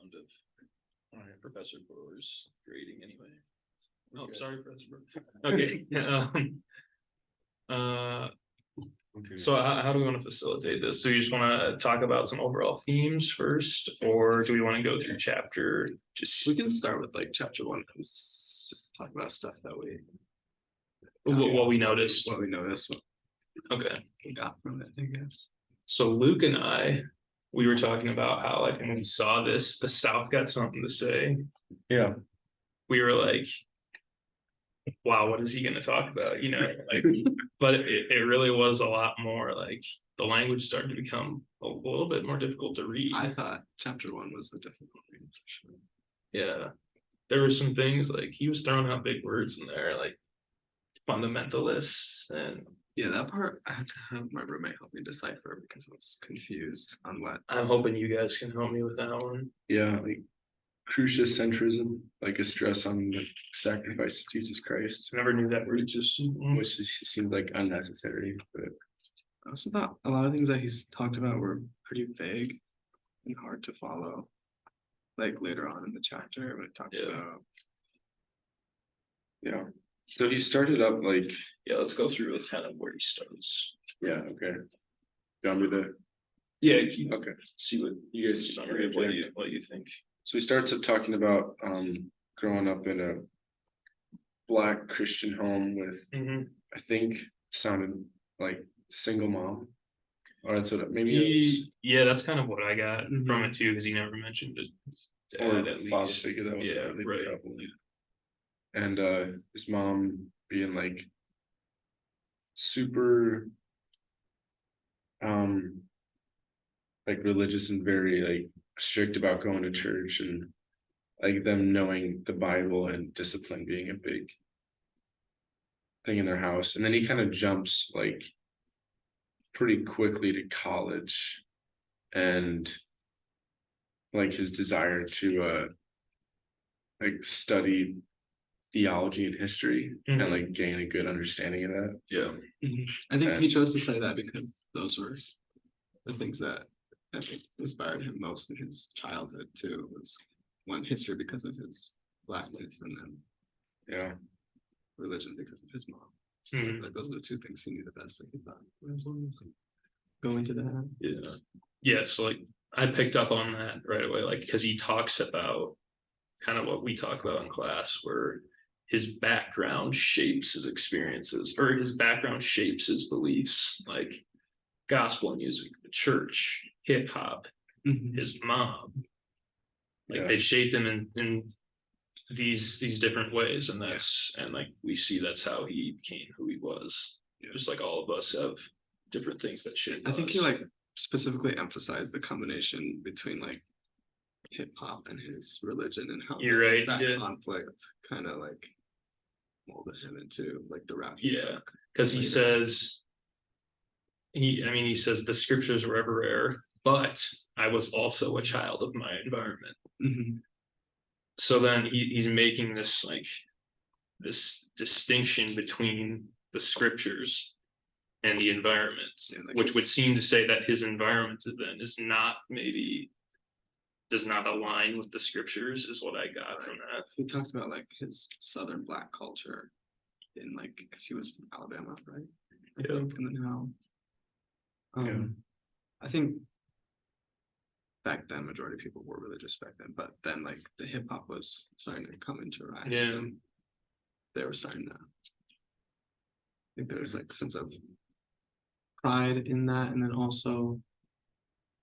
round of Professor Brewer's grading anyway. Oh, Okay. sorry, Professor Brewer. Okay. Okay. So how do we want to facilitate this? Do you just want to talk about some overall themes first, or do we want to go through chapter? We can start with like chapter 1 and just talk about stuff that we what we noticed. what we noticed, what Okay. we got from it, I guess. So Luke and I, we were talking about how like when we saw this, the South got something to say. Yeah. We were like, wow, what is he going to talk about? You know, like, but it really was a lot more like the language started to become a little bit more difficult to read. I thought chapter 1 was the difficult reading for sure. Yeah. There were some things like he was throwing out big words in there, like fundamentalists and Yeah, that part I had to have my roommate help me decipher because I was confused on what. I'm hoping you guys can help me with that one. Yeah, like cruciacentrism, like a stress on the sacrifice of Jesus Christ, Never knew that word. Just which seemed like unnecessary, but I also thought a lot of things that he's talked about were pretty vague and hard to follow. Like later on in the chapter when it talked Yeah. about yeah. So he started up like, yeah, let's go through with kind of where he starts. yeah, okay. You want me to, Yeah, okay. see what you guys summary of what you think. So he starts up talking about growing up in a Black Christian home with, I think sounded like single mom. Or that's what maybe it was. Yeah, that's kind of what I got from it too, because he never mentioned it. Or Dad, at father least. figure that was Yeah, really right. prevalent. And his mom being like super like religious and very like strict about going to church, and like them knowing the Bible and discipline being a big thing in their house. And then he kind of jumps like pretty quickly to college and like his desire to like study theology and history and like gain a good understanding of that. Yeah. I think he chose to say that because those were the things that I think inspired him most in his childhood too, was one, history because of his Blackness, and then Yeah. religion because of his mom. Like those are the two things he knew the best, like he thought as well as going to that. Yeah. Yeah, so like I picked up on that right away, like because he talks about kind of what we talk about in class, where his background shapes his experiences, or his background shapes his beliefs, like gospel music, the church, hip hop, his mom. Like Yeah. they shaped him in these different ways, and that's and like we see that's how he became who he was. Yeah. Just like all of us have different things that shape I think us. he like specifically emphasized the combination between like hip hop and his religion, and how You're right, he that did. conflict kind of like molded him into like the route. Yeah, because he says he says the scriptures were everywhere, but I was also a child of my environment. So then he's making this like this distinction between the scriptures and the environment, like which would seem to say that his environment then is not maybe does not align with the scriptures, is what I got from that. He talked about like his Southern Black culture in like, because he was from Alabama, right? I think, and then how I think back then majority of people were religious back then, but then like the hip hop was starting to come into rise. Yeah. And they were starting to, I think there was like a sense of pride in that, and then also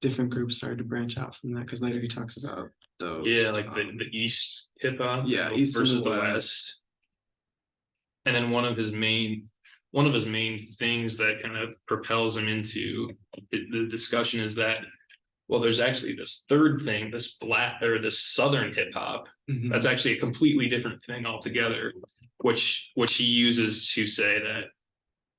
different groups started to branch out from that, because later he talks about those. Yeah, like the East hip hop, Yeah, East and versus the West. West. And then one of his main things that kind of propels him into the discussion is that, well, there's actually this third thing, this Black or this Southern hip hop, that's actually a completely different thing altogether, which he uses to say that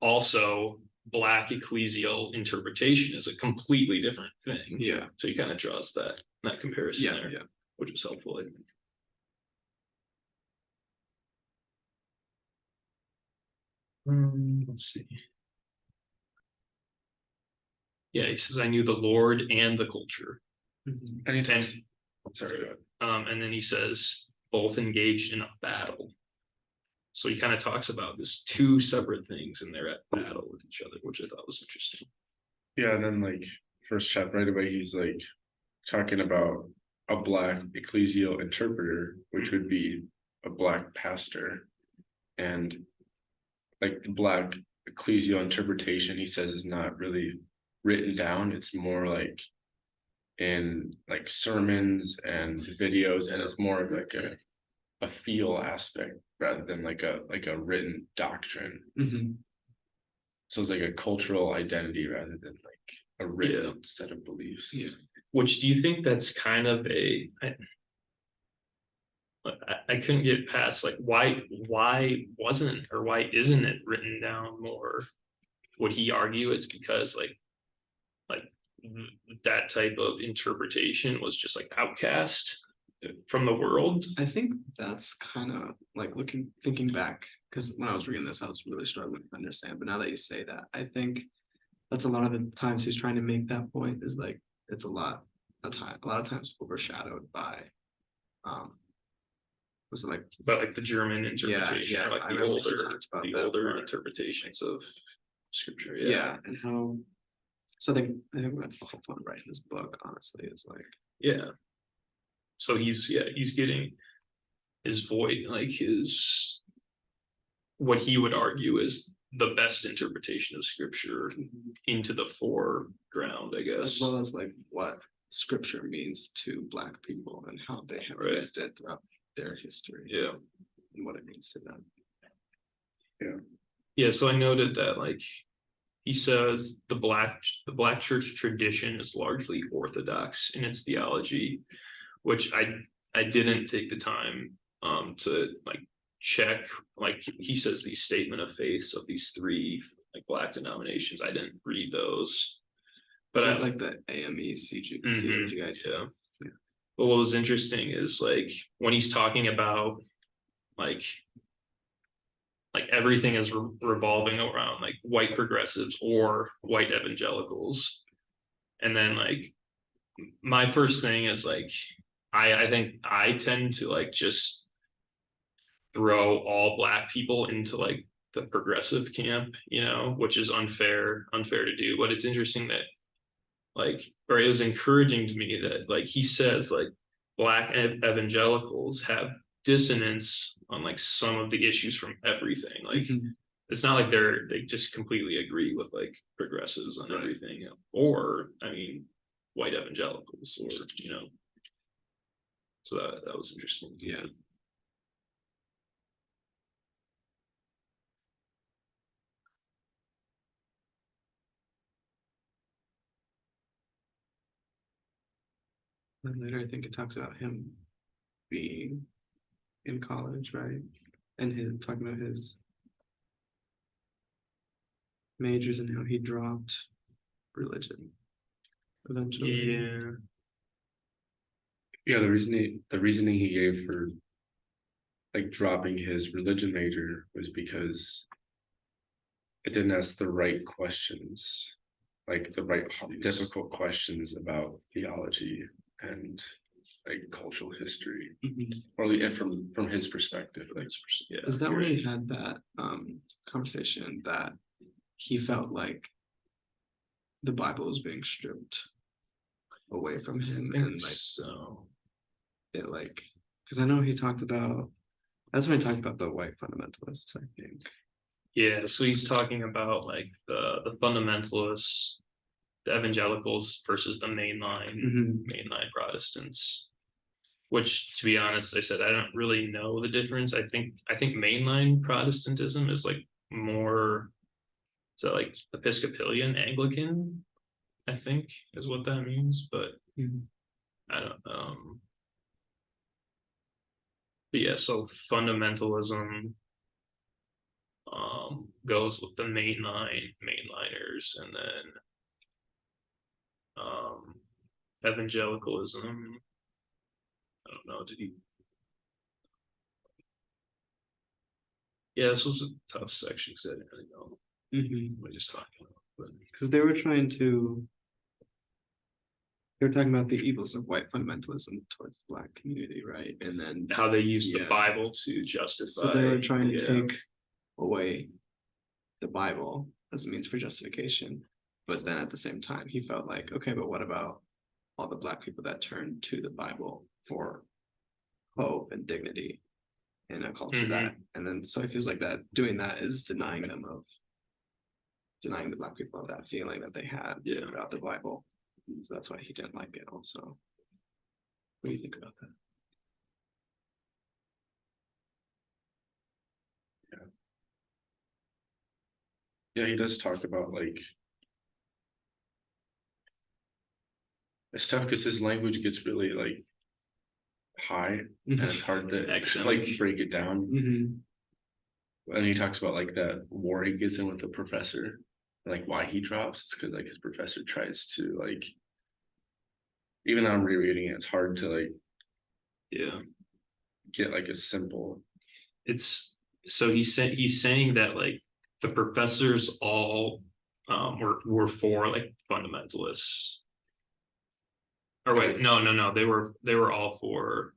also Black ecclesial interpretation is a completely different thing. Yeah. So he kind of draws that comparison there, Yeah. which was helpful, I think. Let's see. Yeah, he says, I knew the Lord and the culture. And he talks Sorry. go ahead. And then he says, both engaged in a battle. So he kind of talks about this two separate things and they're at battle with each other, which I thought was interesting. Yeah, and then like first chapter right away, he's like talking about a black ecclesial interpreter, which would be a black pastor. And like the black ecclesial interpretation, he says, is not really written down. It's more like in like sermons and videos, and it's more of like a feel aspect rather than like a written doctrine. Mhm. So it's like a cultural identity rather than like a written set of beliefs. Yeah. Which do you think that's kind of I couldn't get past like why wasn't or why isn't it written down more? Would he argue it's because like that type of interpretation was just like outcast from the world? I think that's kind of like thinking back, because when I was reading this, I was really struggling to understand. But now that you say that, I think that's a lot of the times he's trying to make that point is like it's a lot of times overshadowed by was it like But like the German interpretation, yeah, or like I the remember he older talked about that part. interpretations of scripture. yeah, and how so I think that's the whole point of writing this book, honestly, is like Yeah. So he's getting his voice, like his what he would argue is the best interpretation of scripture into the foreground, I as guess. well as like what scripture means to Black people and how they have Right. used it throughout their history. Yeah. And what it means to them. Yeah, so I noted that like he says the black church tradition is largely orthodox in its theology, which I didn't take the time to like check. Like he says these statement of faiths of these three like Black denominations. I didn't read those. But I like the AME CG, Mhm, COGIC. yeah. But what was interesting is like when he's talking about like everything is revolving around like white progressives or white evangelicals. And then like my first thing is like I think I tend to like just throw all Black people into like the progressive camp, which is unfair to do. But it's interesting that like, or it was encouraging to me that like he says like Black evangelicals have dissonance on like some of the issues from everything. Like Mhm. it's not like they just completely agree with like progressives on Right. everything, or I mean white evangelicals, or so that was interesting. Yeah. And later, I think it talks about him being in college, right? And him talking about his majors and how he dropped religion eventually. Yeah. Yeah, the reasoning he gave for like dropping his religion major was because it didn't ask the right questions, like the right difficult questions about theology and like cultural history, or at least from his perspective. Like, Yeah. Is that when he had that conversation that he felt like the Bible was being stripped away from him, and like so it like because I know he talked about that's when he talked about the white fundamentalists, I think. yeah, so he's talking about like the fundamentalists, the evangelicals versus the mainline Protestants, which to be honest, I said I don't really know the difference. I think mainline Protestantism is like more, is that like Episcopalian Anglican, I think is what that means, but I don't but yeah, so fundamentalism goes with the mainliners, and then evangelicalism, I don't know, yeah, this was a tough section because I didn't really know what he was talking about. But Because they were trying to They're talking about the evils of white fundamentalism towards the Black community, right? And then, how they use the Yeah. Bible to justify. so they were trying to yeah. take away the Bible as a means for justification. But then at the same time, he felt like, okay, but what about all the Black people that turned to the Bible for hope and dignity in a culture that, and then so he feels like that doing that is denying them of denying the Black people of that feeling that they had Yeah. about the Bible. So that's why he didn't like it also. What do you think about that? Yeah, he does talk about like. It's tough because his language gets really like high and it's hard to Accent. like break it down. Mm-hmm. And he talks about like that war he gets in with the professor, like why he drops. It's because like his professor tries to like. Even though I'm rereading it, it's hard to like Yeah. get like a simple. It's so he's saying that like the professors all were for like fundamentalists. Or wait, no, they were all for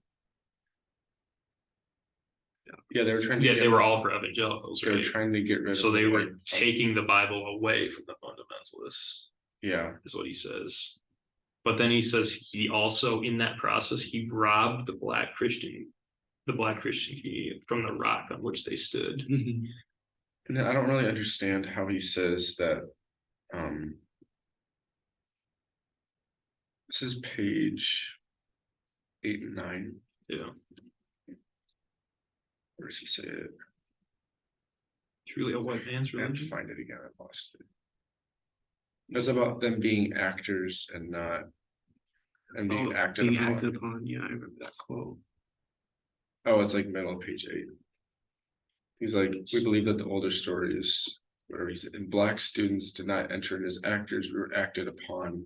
Yeah, they were trying to. yeah, get, they were all for evangelicals, They were right? trying to get rid of. So they the were white- taking the Bible away from the fundamentalists, Yeah, is what he says. But then he says he also, in that process, he robbed the Black Christian community from the rock on which they stood. Mm-hmm. and I don't really understand how he says that. This is page 8 and 9. Yeah, Where does he say it? truly a white man's I have to religion. find it again. I lost it. It's about them being actors and not. And being acted being upon. acted upon. Yeah, I remember that quote. Oh, it's like middle of page 8. He's like, we believe that the older stories, where he's in Black students did not enter in as actors, we were acted upon.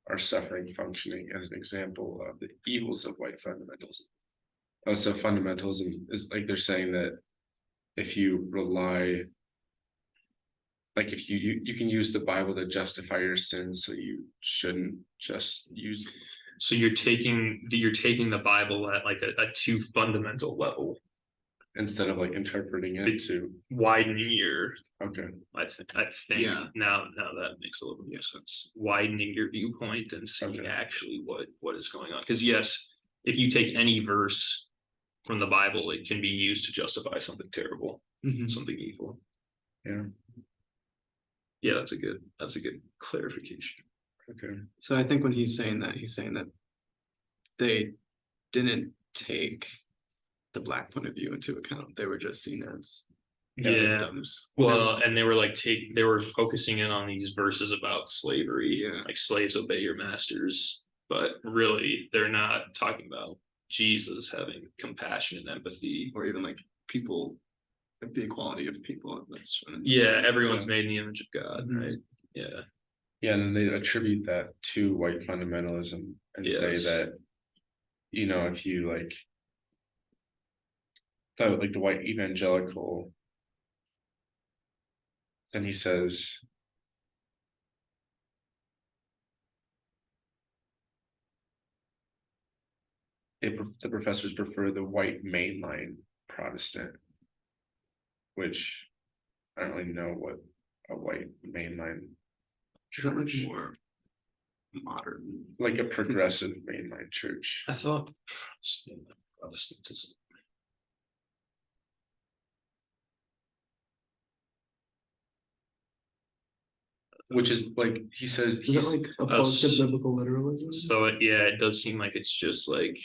Our suffering functioning as an example of the evils of white fundamentalism. Also, fundamentalism is like they're saying that if you rely, like if you can use the Bible to justify your sins, so you shouldn't just use. So you're taking the Bible at like a too fundamental level, Instead of like interpreting it to. widening your. Okay. I think Yeah. now that makes a little bit more sense. Widening your viewpoint and seeing Okay. actually what is going on. Because yes, if you take any verse from the Bible, it can be used to justify something terrible, Mhm. something evil. Yeah. Yeah, that's a good clarification. Okay. So I think when he's saying that they didn't take the Black point of view into account. They were just seen as Yeah. victims. Well, and they were like they were focusing in on these verses about slavery, Yeah. like slaves obey your masters, but really they're not talking about Jesus having compassion and empathy. Or even like people, like the equality of people. That's Yeah, everyone's Yeah. made in the image of God, Mhm. right? Yeah. Yeah, and then they attribute that to white fundamentalism and say Yes. that, if you like the white evangelical, then he says, the professors prefer the white mainline Protestant, which I don't really know what a white mainline Is that like church, more modern? like a progressive mainline church. I thought Protestantism. Which is like he says Is that like opposed to biblical literalism? So it does seem like it's just like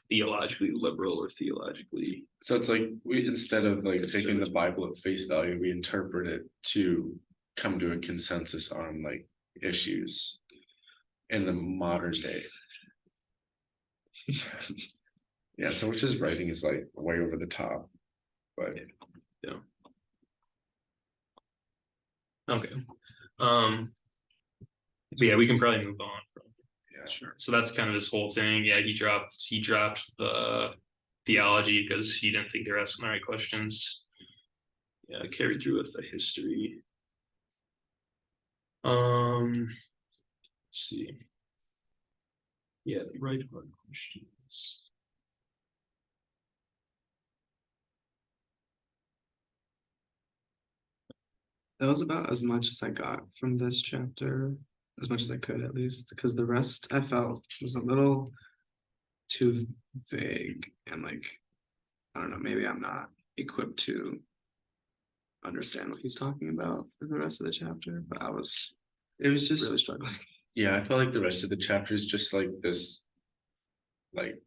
theologically liberal or theologically. so it's like we, instead of like taking the Bible at face value, we interpret it to come to a consensus on like issues in the modern day. Yeah, so which his writing is like way over the top, but Okay. But yeah, we can probably move on from. yeah, Sure. So that's kind of his whole thing. Yeah, he dropped the theology because he didn't think they were asking the right questions. Yeah, carried through with the history. see. Yeah, the right heart Christians. That was about as much as I got from this chapter, as much as I could at least, because the rest I felt was a little too vague and like, I don't know, maybe I'm not equipped to understand what he's talking about for the rest of the chapter, but It was just really struggling. Yeah, I felt like the rest of the chapter is just like this, like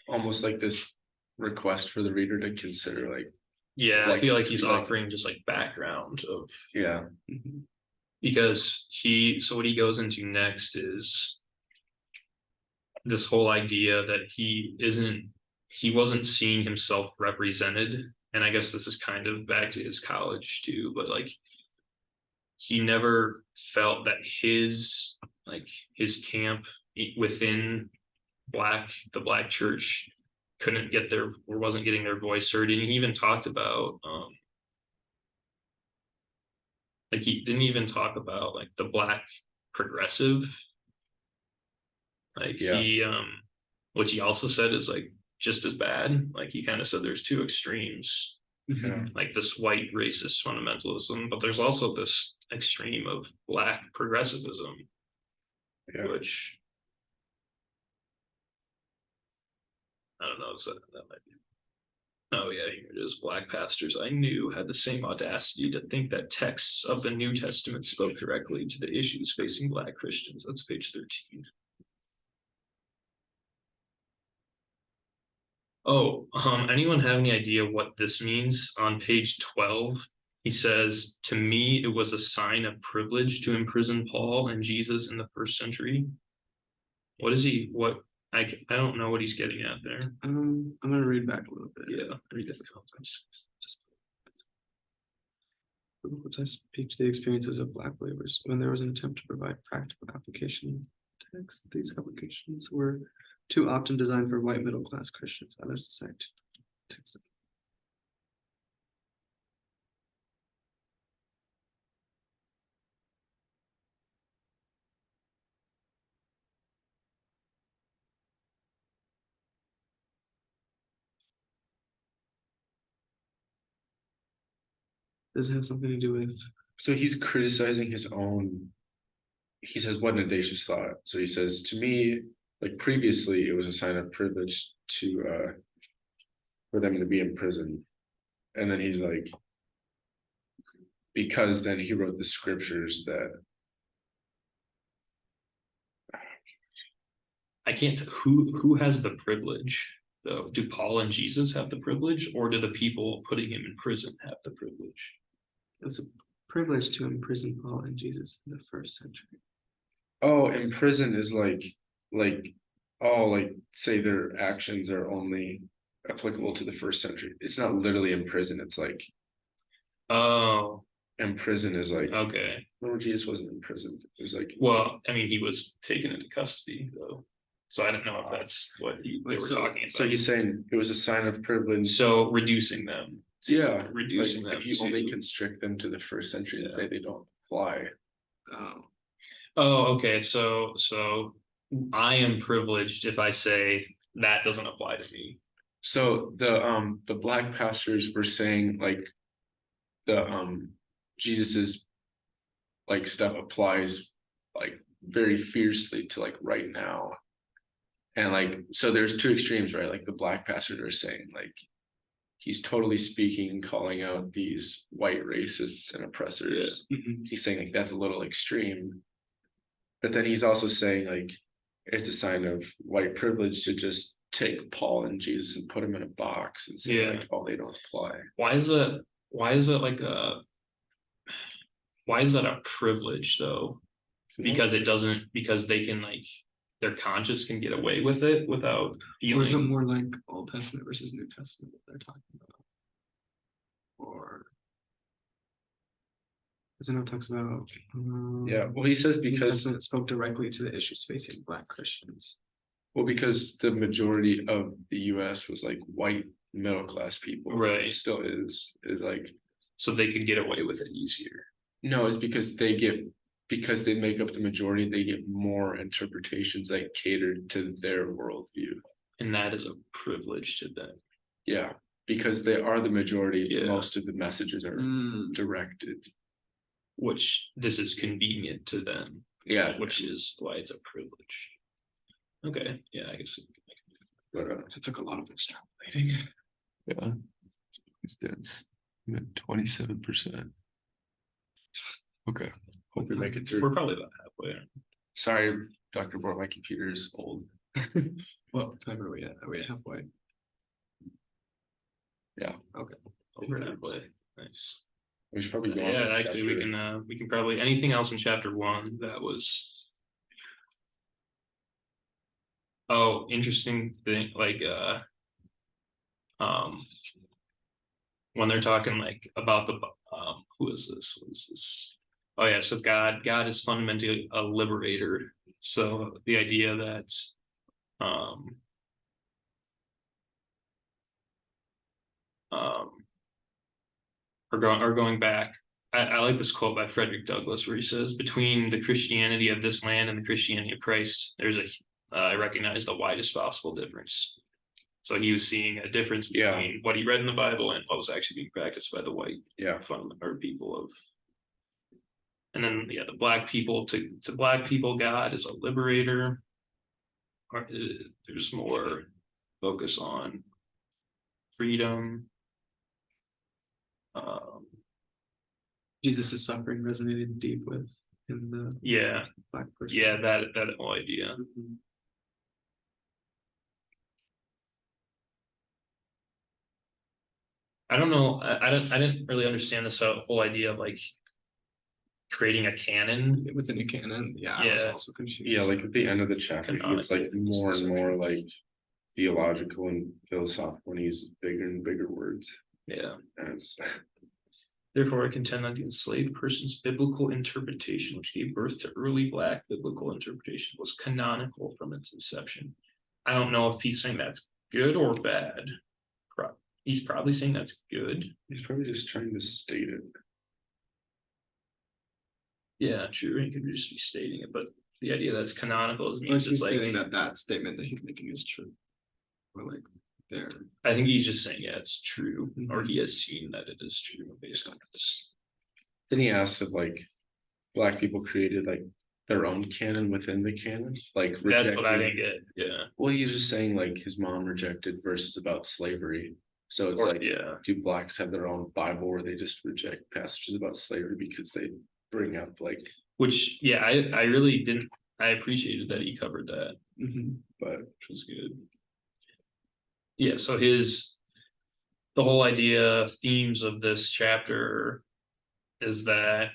almost like this request for the reader to consider, like, Yeah, I Like, feel like he's like- offering just like background of yeah, Mhm. because so what he goes into next is this whole idea that he wasn't seeing himself represented. And I guess this is kind of back to his college too, but like he never felt that his camp within the black church couldn't get their or wasn't getting their voice heard. And he even talked about like he didn't even talk about like the black progressive. Like Yeah. he which he also said is like just as bad. Like he kind of said there's two extremes, yeah, like this white racist fundamentalism, but there's also this extreme of black progressivism, yeah. which I don't know, so that might be. Oh yeah, here it is. Black pastors I knew had the same audacity to think that texts of the New Testament spoke directly to the issues facing black Christians. That's page 13. Oh, anyone have any idea what this means? On page 12, he says, "To me, it was a sign of privilege to imprison Paul and Jesus in the first century." What is he? What I don't know what he's getting at there. I'm gonna read back a little bit. Yeah, read it. Which I speak to the experiences of black believers when there was an attempt to provide practical application text. These applications were too often designed for white middle class Christians. Others decided to text them. Does it have something to do with? So he's criticizing his own. He says, "What an audacious thought." So he says, "To me, like previously, it was a sign of privilege to for them to be in prison," and then he's like, because then he wrote the scriptures that I can't. Who has the privilege though? Do Paul and Jesus have the privilege, or do the people putting him in prison have the privilege? It's a privilege to imprison Paul and Jesus in the first century. oh, in prison is like oh, like say their actions are only applicable to the first century. It's not literally in prison. It's like Oh, in prison is like okay. remember Jesus wasn't in prison. It was like Well, I mean, he was taken into custody though, so I don't know if that's what they were so- talking about. so he's saying it was a sign of privilege. So reducing them. Yeah, Reducing like them if you only to- constrict them to the first century and Yeah. say they don't apply. Oh, Oh, okay. So I am privileged if I say that doesn't apply to me. So the black pastors were saying like the Jesus's like stuff applies like very fiercely to like right now. And like so there's two extremes, right? Like the black pastors are saying like he's totally speaking, calling out these white racists and oppressors. mhm. He's saying like that's a little extreme. But then he's also saying like it's a sign of white privilege to just take Paul and Jesus and put them in a box and say Yeah. like, oh, they don't apply. Why is it like why is that a privilege though? Because it doesn't, because they can like their conscience can get away with it without Or is it feeling. more like Old Testament versus New Testament that they're talking about? Or as it talks about Yeah, well, he says New because Testament spoke directly to the issues facing black Christians. because the majority of the US was like white middle class people. Right. Still is like So they could get away with it easier. no, it's because they get because they make up the majority, they get more interpretations that cater to their worldview. And that is a privilege to them. Yeah, because they are the majority, Yeah. most of the messages are directed. Which this is convenient to them, Yeah, which is why it's a privilege. Okay, yeah, I guess. but That took a lot of extrapolating. Yeah. It's dense. I'm at 27%. Okay. hope we make it through. We're probably about halfway. Sorry, Dr. Bort, my computer is old. What time are we at? Are we halfway? Yeah. Okay. Over halfway. Nice. We should probably go on. Yeah, to actually, we can probably, anything else in chapter 1 that was. Oh, interesting thing, like, when they're talking like about the, who is this? Oh yeah, so God is fundamentally a liberator. So the idea that, or going back, I like this quote by Frederick Douglass where he says, between the Christianity of this land and the Christianity of Christ, I recognize the widest possible difference. So he was seeing a difference between what he read in the Bible and what was actually being practiced by the white or people of. And then the black people, to black people, God is a liberator. There's more focus on freedom. Jesus' suffering resonated deep with in the black person. Yeah, that whole idea. Mhm. I don't know. I didn't really understand this whole idea of like creating a canon. Within a canon, I was also confused. Yeah, like at the end of the chapter, he gets like Canonically, more and more like theological and philosophical when he uses bigger and bigger words. Yeah. As Therefore, I contend that the enslaved person's biblical interpretation, which gave birth to early black biblical interpretation, was canonical from its inception. I don't know if he's saying that's good or bad. He's probably saying that's good. he's probably just trying to state it. Yeah, true. He could just be stating it, but the idea that's canonical Or means he's it's like, stating that statement that he's making is true. Or like there. I think he's just saying, yeah, it's true, or he has seen that it is true based on this. Then he asks if like black people created like their own canon within the canon, like That's what I rejecting- didn't get. Yeah. Well, he's just saying like his mom rejected verses about slavery. So it's Or, like, yeah. do blacks have their own Bible where they just reject passages about slavery because they bring up like, Which, yeah, I really didn't. I appreciated that he covered that, but which was good. Yeah, so the whole idea, themes of this chapter is that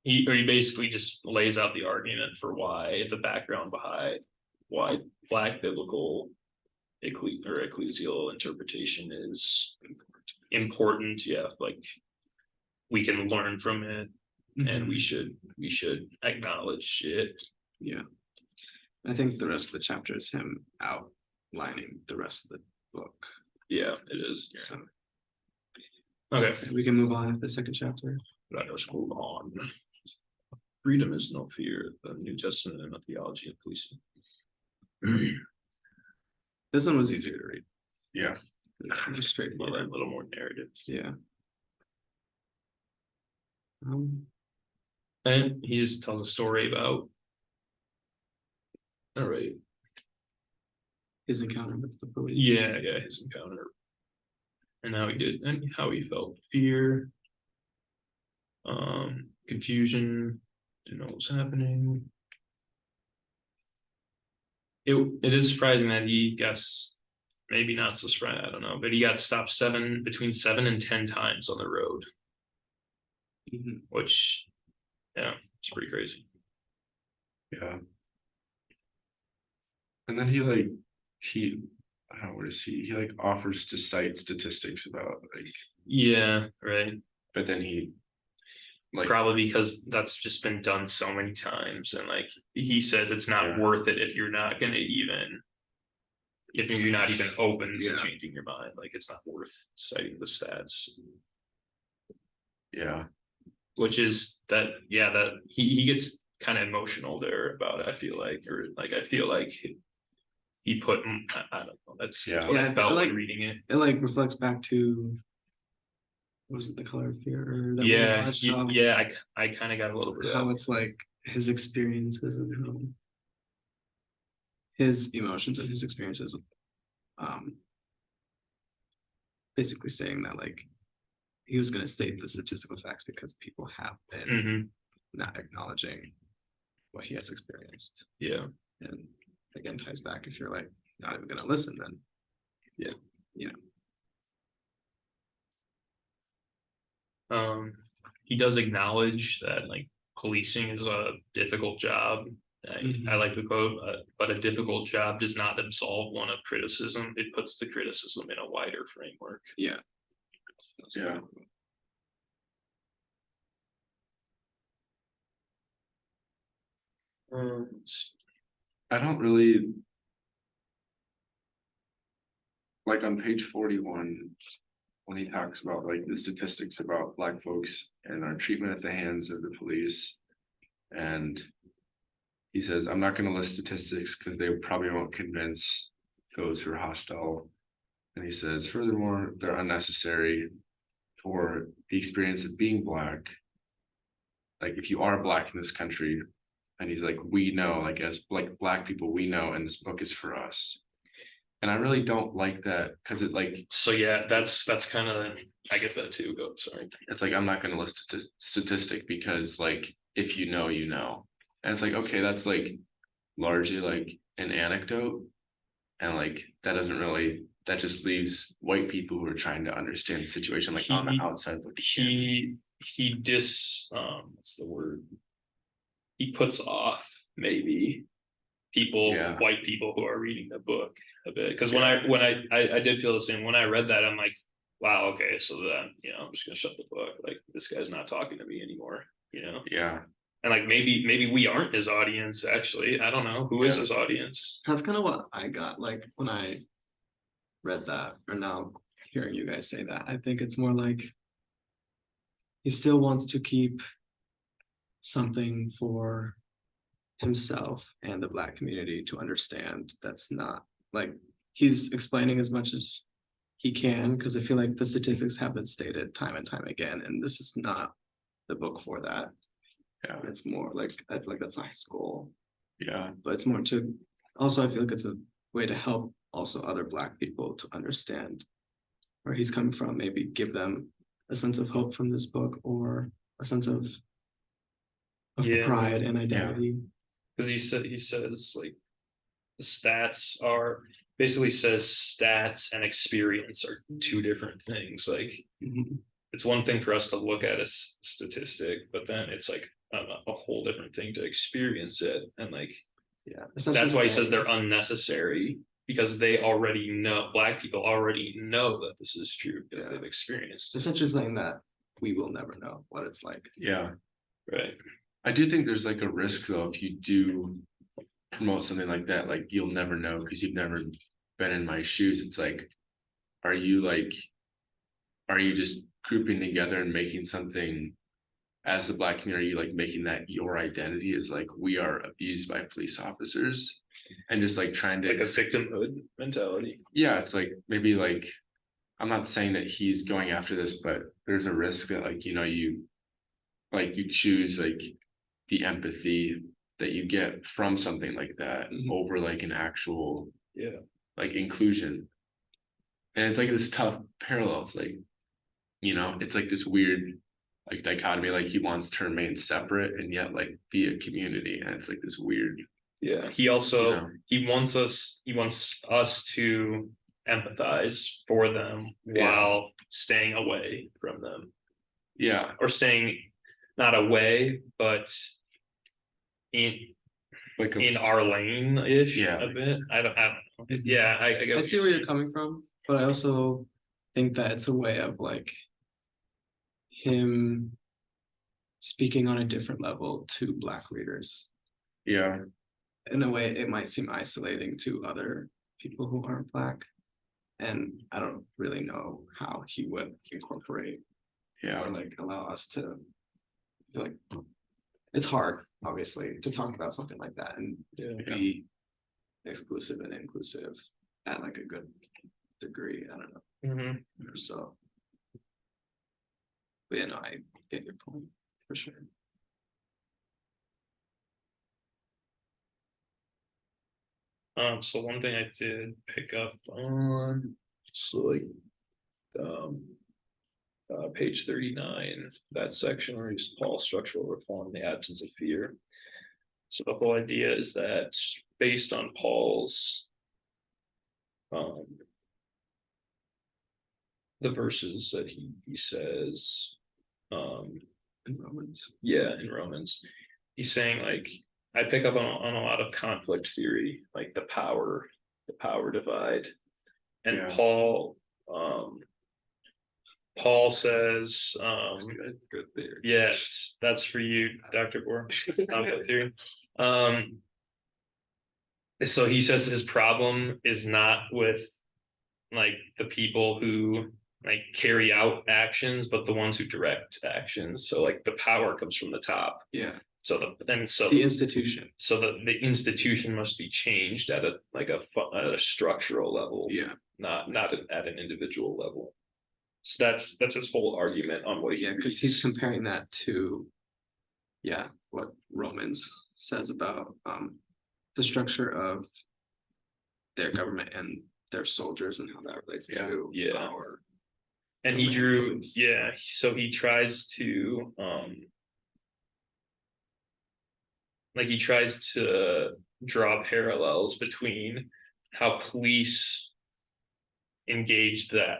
he basically just lays out the argument for why the background behind why black biblical ecclesial interpretation is important. Yeah, like we can learn from it, and we should acknowledge it. Yeah. I think the rest of the chapter is him outlining the rest of the book. Yeah, it is. So Okay, we can move on to the second chapter. let us move on. Freedom is no fear, the New Testament and the theology of policing. This one was easier to read. yeah, It's pretty A straightforward. little more narrative. Yeah. And he just tells a story about. All right. His encounter with the police. Yeah, his encounter. And how he did, and how he felt fear. Confusion, didn't know what was happening. It is surprising that he got, maybe not so surprising, I don't know, but he got stopped between 7 and 10 times on the road. Which, yeah, it's pretty crazy. yeah. And then he like, what is he? He like offers to cite statistics about like, Yeah, right. but then he like, Probably because that's just been done so many times, and like he says it's not Yeah. worth it if you're not gonna if you're not even open to Yeah. changing your mind, like it's not worth citing the stats. yeah, which is that, yeah, that he gets kind of emotional there about it, I feel like, or like, I feel like. He put, I don't know, that's Yeah. what Yeah, I but felt like- like reading it. It like reflects back to. What was it, The Color of Fear? That we Yeah, watched, yeah, I kind of got a little bit of how that. it's like his experiences and how his emotions and his experiences. Um, basically saying that like he was going to state the statistical facts because people have been Mhm, not acknowledging what he has experienced, yeah, and again ties back if you're like not even going to listen, then he does acknowledge that like policing is a difficult job. I like the quote, but a difficult job does not absolve one of criticism. It puts the criticism in a wider framework. yeah. Yeah. I don't really. Like on page 41, when he talks about like the statistics about Black folks and our treatment at the hands of the police. And he says, I'm not gonna list statistics because they probably won't convince those who are hostile. And he says, furthermore, they're unnecessary for the experience of being Black. Like if you are Black in this country, and he's like, we know, like as like Black people, we know, and this book is for us. And I really don't like that because it like So yeah, that's kind of, I get that too. Go, sorry. it's like I'm not going to list a statistic because like if you know, you know. And it's like, okay, that's like largely like an anecdote. And like that doesn't really, that just leaves white people who are trying to understand the situation like on the outside looking in. What's the word? He puts off maybe people, Yeah. white people who are reading the book a bit. Because when I did feel the same when I read that, I'm like, wow, okay, so then I'm just gonna shut the book. Like this guy's not talking to me anymore, Yeah. And like maybe we aren't his audience, actually. I don't know. Who is his audience? That's kind of what I got like when I read that, or now hearing you guys say that. I think it's more like he still wants to keep something for himself and the Black community to understand. That's not like he's explaining as much as he can, because I feel like the statistics have been stated time and time again, and this is not the book for that. Yeah. It's more like I feel like that's not his goal, Yeah. but it's more to also I feel like it's a way to help also other Black people to understand where he's coming from, maybe give them a sense of hope from this book or a sense of Yeah. pride and identity. Because he says like the stats are basically says stats and experience are two different things. Like Mhm. it's one thing for us to look at a statistic, but then it's like a whole different thing to experience it. And like Yeah, that's why he says they're unnecessary, because they already know, Black people already know that this is true because they've experienced it. essentially saying that we will never know what it's like. Yeah. Right. I do think there's like a risk though, if you do promote something like that, like you'll never know because you've never been in my shoes. It's like, are you just grouping together and making something as the Black community, are you like making that your identity is like we are abused by police officers and just like trying to Like a victimhood mentality. yeah, it's like maybe like I'm not saying that he's going after this, but there's a risk that like you choose like the empathy that you get from something like that over like an actual like inclusion. And it's like this tough parallel. It's like, it's like this weird like dichotomy, like he wants to remain separate and yet like be a community. And it's like this weird. Yeah. He also he wants us to empathize for them while staying away from them. Yeah. Or staying not away, but in Like in our lane-ish Yeah. a bit. I don't know. Yeah, I get I what see you're where you're saying. coming from, but I also think that it's a way of like him speaking on a different level to Black readers. Yeah. In a way, it might seem isolating to other people who aren't Black. And I don't really know how he would incorporate or like allow us to feel like it's hard, obviously, to talk about something like that and Yeah. be exclusive and inclusive at like a good degree. I don't know. Mhm. So. But yeah, no, I get your point for sure. So one thing I did pick up on, so like, um. Page 39, that section where he's Paul structural reform in the absence of fear. So the whole idea is that based on Paul's the verses that he says, In Romans. yeah, in Romans, he's saying like, I pick up on a lot of conflict theory, like the power divide. And Yeah. Paul says, Good theory. yes, that's for you, Dr. Bohr. Conflict theory. So he says his problem is not with like the people who like carry out actions, but the ones who direct actions. So like the power comes from the top. Yeah, So the institution. so the institution must be changed at a structural level, Yeah, not at an individual level. So that's his whole argument on what he yeah, because he's comparing that to, yeah, what Romans says about the structure of their government and their soldiers and how that relates to Yeah. our. and he drew Romans. so he tries to draw parallels between how police engaged the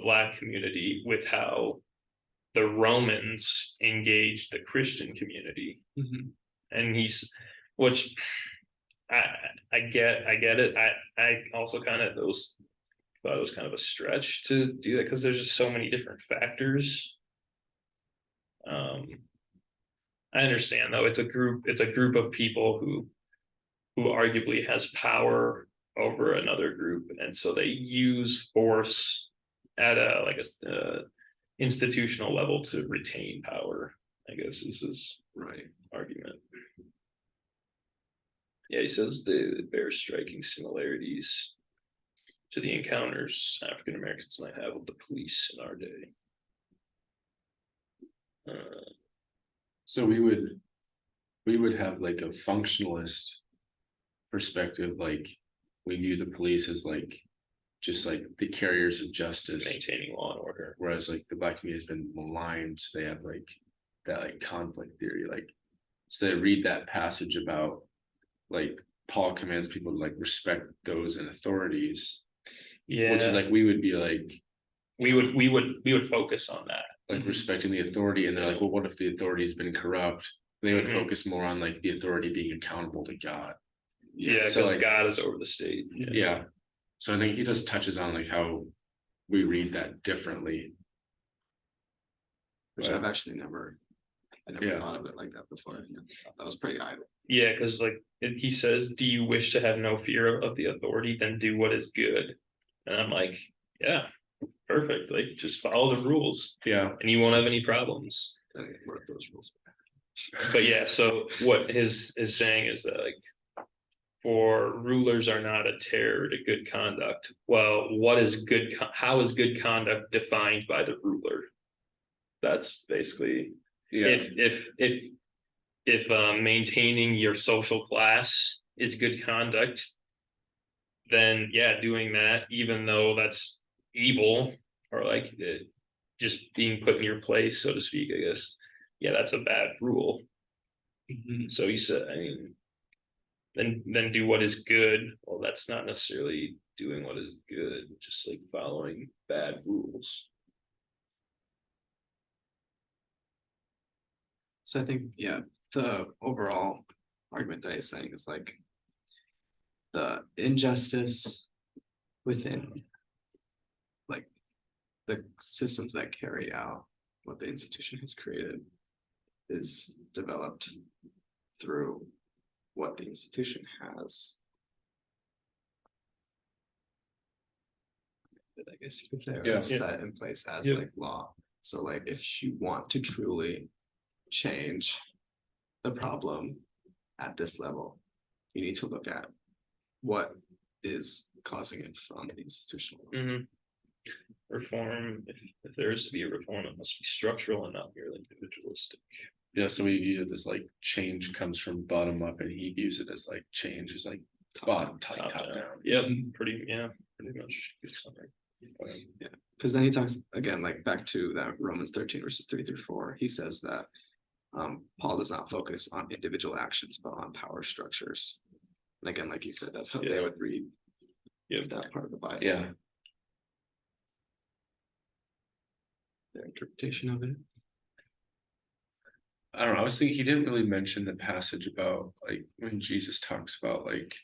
Black community with how the Romans engaged the Christian community. Mhm. And which I get it. I also kind of thought it was kind of a stretch to do that because there's just so many different factors. I understand though, it's a group of people who arguably has power over another group, and so they use force at a institutional level to retain power, I guess is his Right. argument. Yeah, he says they bear striking similarities to the encounters African Americans might have with the police in our day. So we would have like a functionalist perspective, like we view the police as like just like the carriers of justice, Maintaining law and order. whereas like the Black community has been maligned, so they have like that like conflict theory, like so they read that passage about like Paul commands people to like respect those in authorities, Yeah, which is like we would be like we would focus on that. like respecting the authority, and they're like, well, what if the authority has been corrupt? They would Mhm. focus more on like the authority being accountable to God. Yeah, because So, like- God is over the state. Yeah. So I think he just touches on like how we read that differently. Which Right. I've actually never Yeah. thought of it like that before. That was pretty idle. Yeah, because like he says, do you wish to have no fear of the authority? Then do what is good. And I'm like, yeah, perfect. Like just follow the rules, Yeah. and you won't have any problems. I wrote those rules. But yeah, so what his saying is that like, for rulers are not a terror to good conduct. Well, what is good? How is good conduct defined by the ruler? That's basically Yeah. if maintaining your social class is good conduct, then yeah, doing that, even though that's evil or like just being put in your place, so to speak, I guess. Yeah, that's a bad rule. So he said, I mean, then do what is good. Well, that's not necessarily doing what is good, just like following bad rules. So I think, yeah, the overall argument that he's saying is like the injustice within like the systems that carry out what the institution has created is developed through what the institution has. I guess you could say Yeah. set in place as Yeah. like law. So like if you want to truly change the problem at this level, you need to look at what is causing it from the institutional level. Mhm. Reform, if there is to be a reform, it must be structural and not merely individualistic. Yeah, so we view it as like change comes from bottom up, and he views it as like change is like top Top down. down. Yep, pretty much. Good summary. Because then he talks again, like back to that Romans 13 verses 3-4. He says that Paul does not focus on individual actions, but on power structures. And again, like you said, that's how they Yeah. would read Yep. that part of the Bible. Yeah, Their interpretation of it. I don't know, I was thinking he didn't really mention the passage about like when Jesus talks about like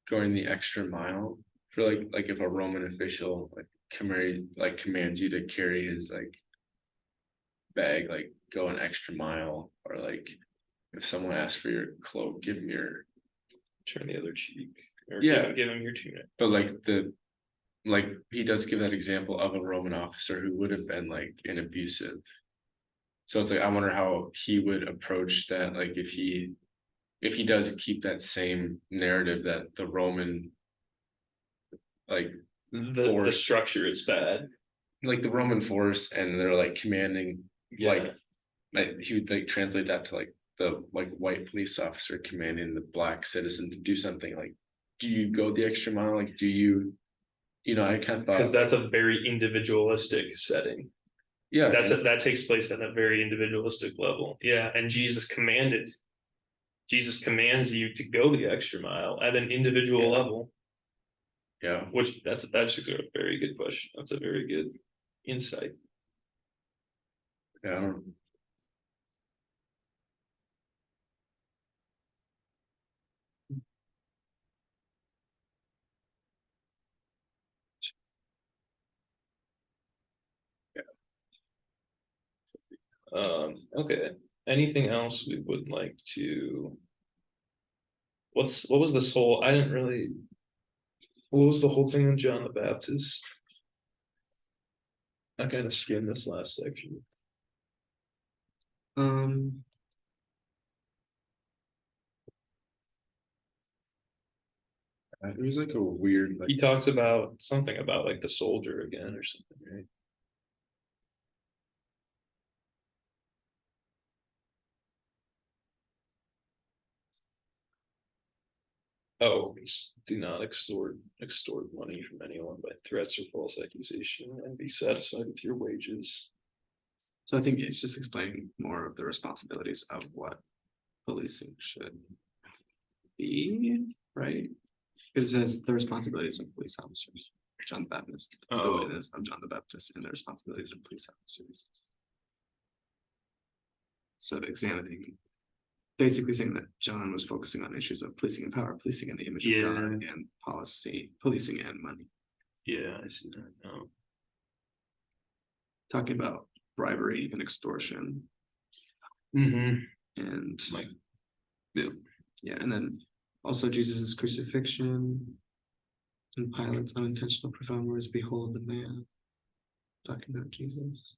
going the extra mile for like if a Roman official commands you to carry his like bag, like go an extra mile, or like if someone asks for your cloak, give him your, Turn the other cheek. Or Yeah. give him your tunic. but like he does give that example of a Roman officer who would have been like an abusive. So it's like I wonder how he would approach that, like if he does keep that same narrative that the Roman like The Force. structure is bad. the Roman force, and they're like commanding, Yeah. like he would like translate that to like the like white police officer commanding the black citizen to do something. Like, do you go the extra mile? Like, do you I kind of Because thought, that's a very individualistic setting. yeah, That takes place at a very individualistic level. Yeah, and Jesus commands you to go the extra mile at an individual Yeah. level, yeah, which that's a very good question. That's a very good insight. yeah. I don't- Okay, anything else we would like to? What was this whole, I didn't really. What was the whole thing on John the Baptist? I kind of skimmed this last section. It was like a weird, like, He talks about something about like the soldier again or something, right? Oh, do not extort money from anyone by threats or false accusation, and be satisfied with your wages. So I think it's just explaining more of the responsibilities of what policing should be, right? Because it says the responsibilities of police officers, John the Baptist, the Oh. witness of John the Baptist, and the responsibilities of police officers. So examining, basically saying that John was focusing on issues of policing and power, policing in the image of God, and policy, policing and money. Yeah, I see that now. Talking about bribery and extortion Mm-hmm. and Like, yeah, and then also Jesus's crucifixion and Pilate's unintentional profound words, behold the man. Talking about Jesus.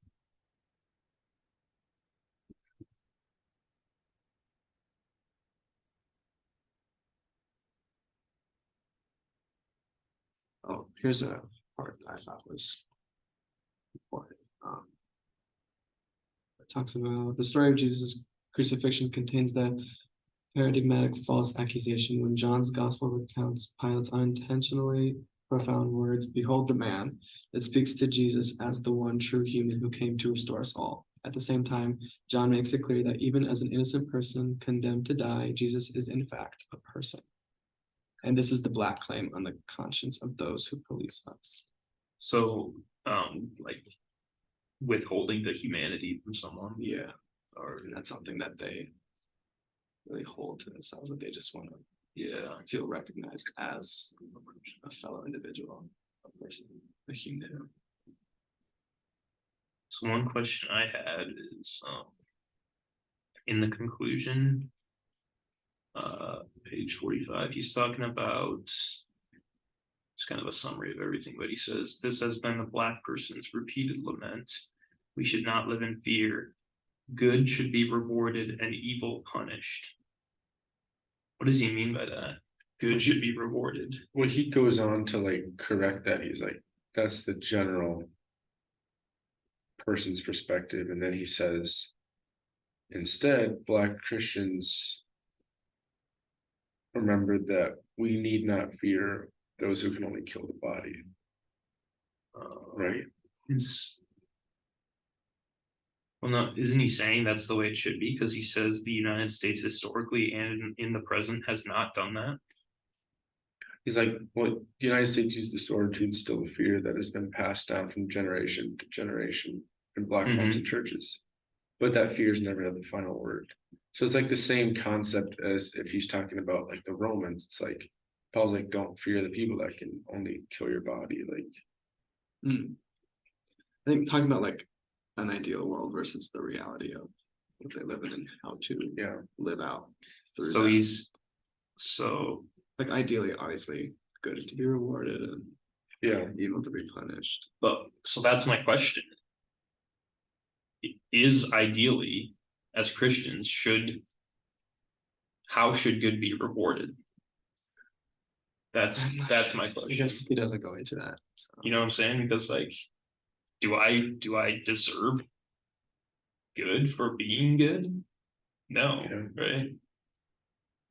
Oh, here's a part that I thought was important. It talks about the story of Jesus' crucifixion contains the paradigmatic false accusation when John's gospel recounts Pilate's unintentionally profound words, behold the man. It speaks to Jesus as the one true human who came to restore us all. At the same time, John makes it clear that even as an innocent person condemned to die, Jesus is in fact a person. And this is the black claim on the conscience of those who police us. so, like withholding the humanity from someone. Yeah, or that's something that they really hold to themselves, that they just want to feel recognized as a fellow individual, a person, a human. So one question I had is, in the conclusion, page 45, he's talking about, it's kind of a summary of everything, but he says, this has been the black person's repeated lament. We should not live in fear. good should be rewarded and evil punished. What does he mean by that? Good should be rewarded. Well, he goes on to like correct that. He's like, that's the general person's perspective. And then he says, instead, Black Christians remembered that we need not fear those who can only kill the body. Right? It's well, no, isn't he saying that's the way it should be? Because he says the United States historically and in the present has not done that. He's like, well, the United States used the sword to instill the fear that has been passed down from generation to generation in Black homes and churches. But that fear's never had the final word. So it's like the same concept as if he's talking about like the Romans. It's like Paul's like, don't fear the people that can only kill your body. Like, I think talking about like an ideal world versus the reality of what they live in and how to yeah, live out through So that. he's so Like ideally, obviously, good is to be rewarded and yeah, evil to be punished. but so that's my question. Is ideally, as Christians, how should good be rewarded? That's my I question. guess he doesn't go into that. So. You know what I'm saying? Because like, do I deserve good for being good? No, Yeah. right?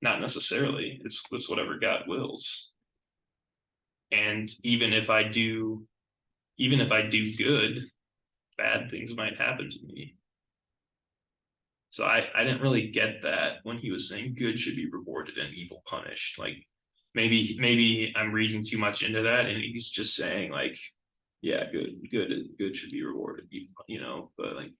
Not necessarily. It's whatever God wills. And even if I do good, bad things might happen to me. So I didn't really get that when he was saying good should be rewarded and evil punished. Like maybe I'm reading too much into that, and he's just saying like, yeah, good should be rewarded, you know, but like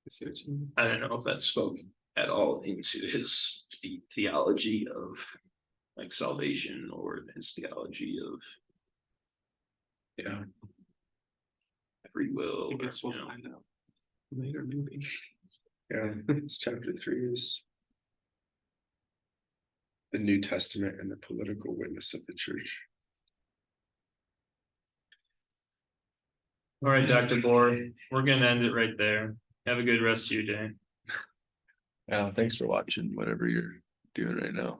I see what you mean. I don't know if that spoke at all into his theology of like salvation or his theology of yeah. free will. I guess we'll you know. find out later, maybe. Yeah, it's chapter 3 is the New Testament and the political witness of the church. All right, Dr. Bohr, we're gonna end it right there. Have a good rest of your day. Yeah, thanks for watching whatever you're doing right now.